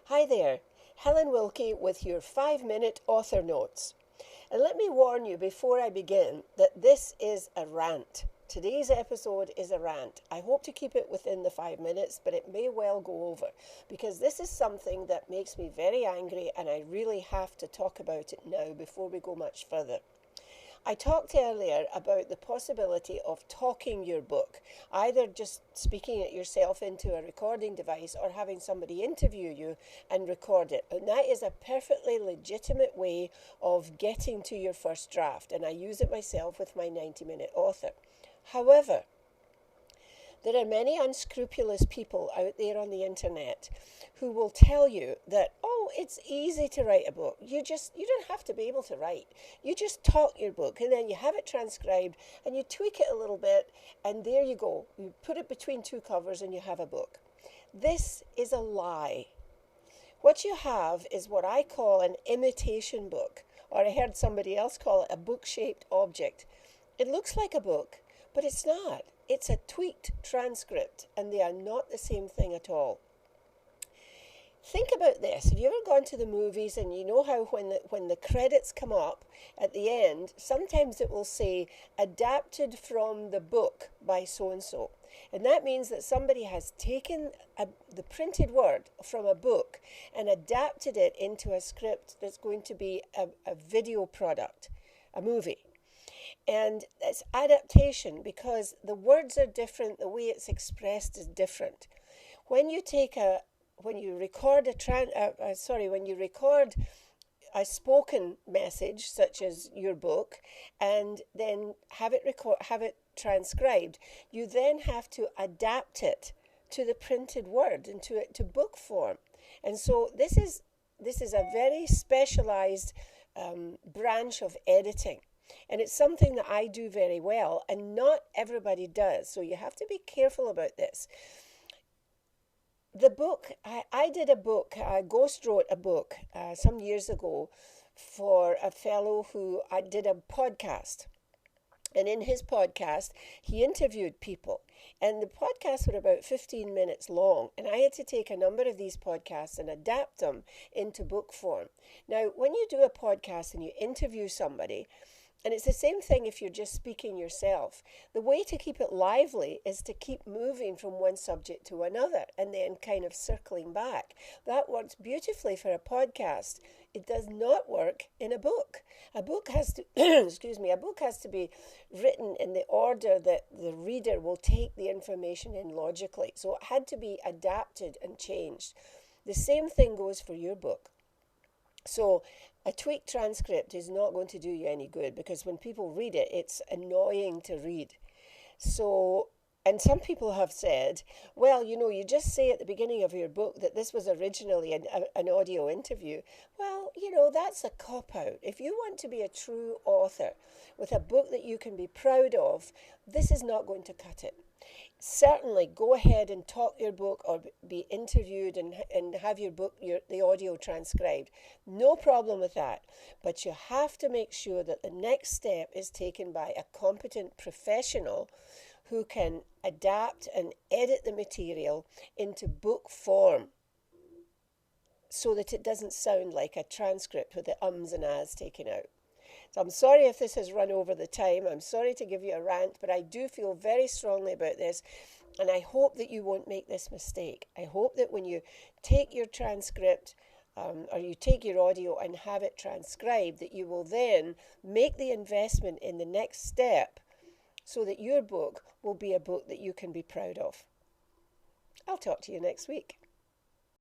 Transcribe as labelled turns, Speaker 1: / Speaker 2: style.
Speaker 1: Hi there, Helen Wilkie with your 5-minute author notes. And let me warn you before I begin that this is a rant. Today's episode is a rant. I hope to keep it within the 5 minutes, but it may well go over because this is something that makes me very angry and I really have to talk about it now before we go much further. I talked earlier about the possibility of talking your book, either just speaking it yourself into a recording device or having somebody interview you and record it. And that is a perfectly legitimate way of getting to your first draft, and I use it myself with my 90-minute author. However, there are many unscrupulous people out there on the internet who will tell you that, oh, it's easy to write a book. You don't have to be able to write. You just talk your book and then you have it transcribed and you tweak it a little bit and there you go. You put it between two covers and you have a book. This is a lie. What you have is what I call an imitation book, or I heard somebody else call it a book-shaped object. It looks like a book, but it's not. It's a tweaked transcript, and they are not the same thing at all. Think about this. Have you ever gone to the movies and you know how when the credits come up at the end, sometimes it will say adapted from the book by so-and-so. And that means that somebody has taken the printed word from a book and adapted it into a script that's going to be a video product, a movie. And it's adaptation because the words are different, the way it's expressed is different. When you record a spoken message such as your book and then have it transcribed, you then have to adapt it to the printed word and to book form. And so this is a very specialized branch of editing. And it's something that I do very well, and not everybody does. So you have to be careful about this. The book, I did a book, I ghost wrote a book some years ago for a fellow who I did a podcast. And in his podcast, he interviewed people. And the podcasts were about 15 minutes long. And I had to take a number of these podcasts and adapt them into book form. Now, when you do a podcast and you interview somebody, and it's the same thing if you're just speaking yourself. The way to keep it lively is to keep moving from one subject to another and then kind of circling back. That works beautifully for a podcast. It does not work in a book. A book has to, a book has to be written in the order that the reader will take the information in logically. So it had to be adapted and changed. The same thing goes for your book. So a tweaked transcript is not going to do you any good because when people read it, it's annoying to read. So, and some people have said, well, you just say at the beginning of your book that this was originally an audio interview. Well, that's a cop-out. If you want to be a true author with a book that you can be proud of, this is not going to cut it. Certainly go ahead and talk your book or be interviewed and have your book, the audio transcribed. No problem with that. But you have to make sure that the next step is taken by a competent professional who can adapt and edit the material into book form so that it doesn't sound like a transcript with the ums and ahs taken out. So I'm sorry if this has run over the time. I'm sorry to give you a rant, but I do feel very strongly about this. And I hope that you won't make this mistake. I hope that when you take your transcript or you take your audio and have it transcribed, that you will then make the investment in the next step so that your book will be a book that you can be proud of. I'll talk to you next week.